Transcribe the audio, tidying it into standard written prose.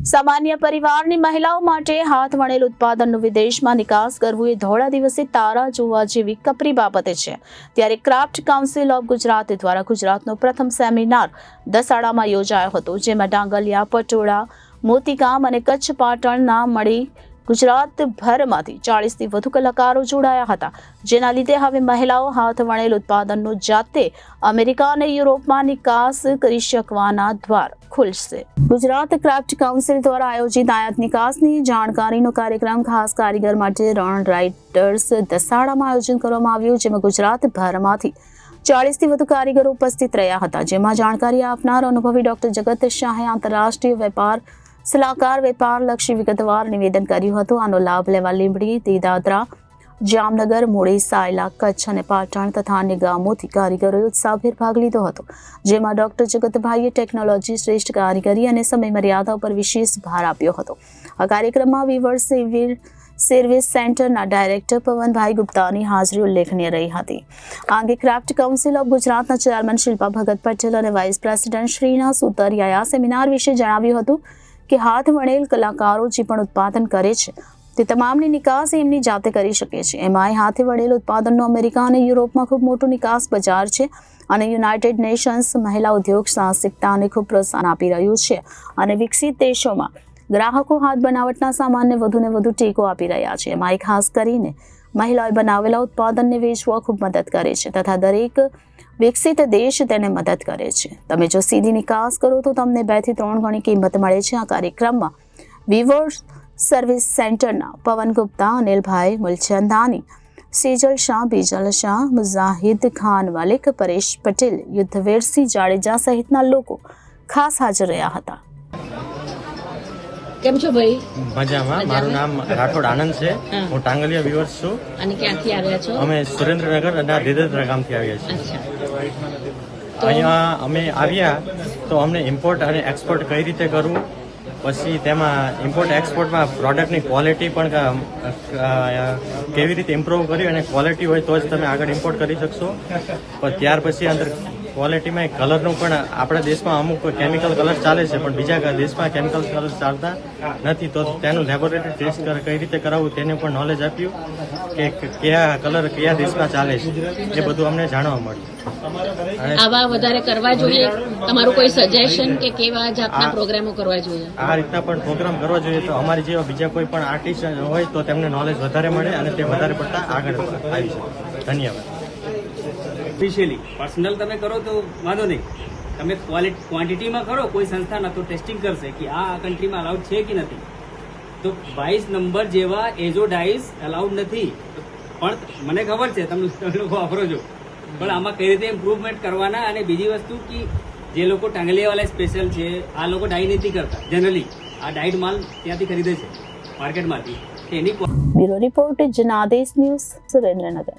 સામાન્ય પરિવારની મહિલાઓ માટે હાથ વણેલ ઉત્પાદનનો વિદેશમાં નિકાસ કરવું એ ધોળા દિવસે તારા જોવા જેવી કપરી બાબતે છે। ત્યારે ક્રાફ્ટ કાઉન્સિલ ઓફ ગુજરાત દ્વારા ગુજરાતનો પ્રથમ સેમિનાર દસાડામાં યોજાયો હતો, જેમાં ડાંગલિયા, પટોળા, મોતીકામ અને કચ્છ પાટણના મળી ગુજરાતભરમાંથી 40થી વધુ કલાકારો જોડાયા હતા, જેના લીધે હવે મહિલાઓ હાથ વણેલ ઉત્પાદનનો જાતે અમેરિકા અને યુરોપમાં નિકાસ કરી શકવાના દ્વાર ખુલશે। ગુજરાત ક્રાફ્ટ કાઉન્સિલ દ્વારા આયોજિત આયાત નિકાસની જાણકારીનો કાર્યક્રમ ખાસ કારીગર માટે રણ રાઇટર્સ દસાડામાં આયોજન કરવામાં આવ્યું, જેમાં ગુજરાતભરમાંથી 40થી વધુ કારીગરો ઉપસ્થિત રહ્યા હતા, જેમાં જાણકારી આપનાર અનુભવી ડોક્ટર જગત શાહે આંતરરાષ્ટ્રીય વેપાર સલાહકાર વેપાર લક્ષી વિગતવાર નિવેદન કર્યું હતું। આનો લાભ લેવા લીંબડી, દાદરા, જામનગર, મૂળી, સાયલા, કચ્છ અને પાટણ તથા અન્ય ગામોથી કારીગરોએ ઉત્સાહભેર ભાગ લીધો હતો, જેમાં ડોક્ટર જગતભાઈએ ટેકનોલોજી, શ્રેષ્ઠ કારીગરી અને સમય મર્યાદા પર વિશેષ ભાર આપ્યો હતો। આ કાર્યક્રમમાં વિવર સિવિલ સર્વિસ સેન્ટરના ડાયરેક્ટર પવનભાઈ ગુપ્તાની હાજરી ઉલ્લેખનીય રહી હતી। આ અંગે ક્રાફ્ટ કાઉન્સિલ ઓફ ગુજરાતના ચેરમેન શિલ્પા ભગત પટેલ અને વાઇસ પ્રેસિડેન્ટ શ્રીના સુતરિયાએ આ સેમિનાર વિશે જણાવ્યું હતું કે હાથ વણેલ કલાકારો જે પણ ઉત્પાદન કરે છે તે તમામની નિકાસ એમની જાતે કરી શકે છે। એમાંય હાથે વણેલ ઉત્પાદનનો અમેરિકા અને યુરોપમાં ખૂબ મોટું નિકાસ બજાર છે અને યુનાઇટેડ નેશન્સ મહિલા ઉદ્યોગ સાહસિકતાને ખૂબ પ્રોત્સાહન આપી રહ્યું છે અને વિકસિત દેશોમાં ગ્રાહકો હાથ બનાવટના સામાનને વધુને વધુ ટેકો આપી રહ્યા છે। એમાંય ખાસ કરીને મહિલાઓએ બનાવેલા ઉત્પાદનને વેચવા ખૂબ મદદ કરે છે તથા દરેક વિકસિત દેશ તેને મદદ કરે છે। તમે જો સીધી નિકાસ કરો તો તમને 2 થી 3 ગણી કિંમત મળે છે। આ કાર્યક્રમમાં વિવર સર્વિસ સેન્ટરના પવન ગુપ્તા, અનિલભાઈ મુલચંદાની, સેજલ શાહ, બીજલ શાહ, મુઝાહિદ ખાન વાલિક, પરેશ પટેલ, યુદ્ધવીરસિંહ જાડેજા સહિતના લોકો ખાસ હાજર રહ્યા હતા। કેમ છો ભાઈ? મજામાં। મારું નામ રાઠોડ આનંદ છે। હું ટાંગલિયા વ્યુઅર્સ છું। અને ક્યાંથી આવ્યા છો? અમે સુરેન્દ્રનગર અને દેદરા ગામથી આવ્યા છીએ। અચ્છા, અહીંયા અમે આવ્યા તો અમને ઇમ્પોર્ટ અને એક્સપોર્ટ કઈ રીતે કરવું, પછી તેમાં ઇમ્પોર્ટ એક્સપોર્ટમાં પ્રોડક્ટની ક્વોલિટી પણ કેવી રીતે ઇમ્પ્રૂવ કરી, અને ક્વોલિટી હોય તો જ તમે આગળ ઇમ્પોર્ટ કરી શકશો। પણ ત્યાર પછી અંદર ક્વોલિટીમાં કલરનું પણ આપણા દેશમાં અમુક કેમિકલ કલર ચાલે છે, પણ બીજા દેશમાં કેમિકલ કલર ચાલતા નથી, તો તેનું લેબોરેટરી ટેસ્ટ કઈ રીતે કરાવવું તેનું પણ નોલેજ આપ્યું કે કયા કલર કયા દેશમાં ચાલે છે, એ બધું અમને જાણવા મળ્યું। આવા વધારે કરવા જોઈએ? તમારું કોઈ સજેશન કે કેવા જાતના પ્રોગ્રામો કરવા જોઈએ? આ રીતના પણ પ્રોગ્રામ કરવા જોઈએ તો અમારી જેવા બીજા કોઈ પણ આર્ટિસ્ટ હોય તો તેમને નોલેજ વધારે મળે અને તે વધારે પડતા આગળ આવી શકે। ધન્યવાદ। ઓફિશિયલી પર્સનલ તમે કરો તો વાંધો નહીં, તમે ક્વોન્ટિટીમાં કરો, કોઈ સંસ્થા ના તો ટેસ્ટિંગ કરશે કે આ કન્ટ્રીમાં અલાઉડ છે કે નથી, તો 22 નંબર જેવા એઝો ડાઇસ અલાઉડ નથી। પણ મને ખબર છે તમે લોકો વાપરો છો, પણ આમાં કઈ રીતે ઇમ્પ્રુવમેન્ટ કરવાના। અને બીજી વસ્તુ કે જે લોકો ટાંગલિયાવાળા સ્પેશિયલ છે, આ લોકો ડાઈ નથી કરતા, જનરલી આ ડાઈડ માલ ત્યાંથી ખરીદે છે માર્કેટમાંથી। એની bureau report, Janadesh news, Surendranagar.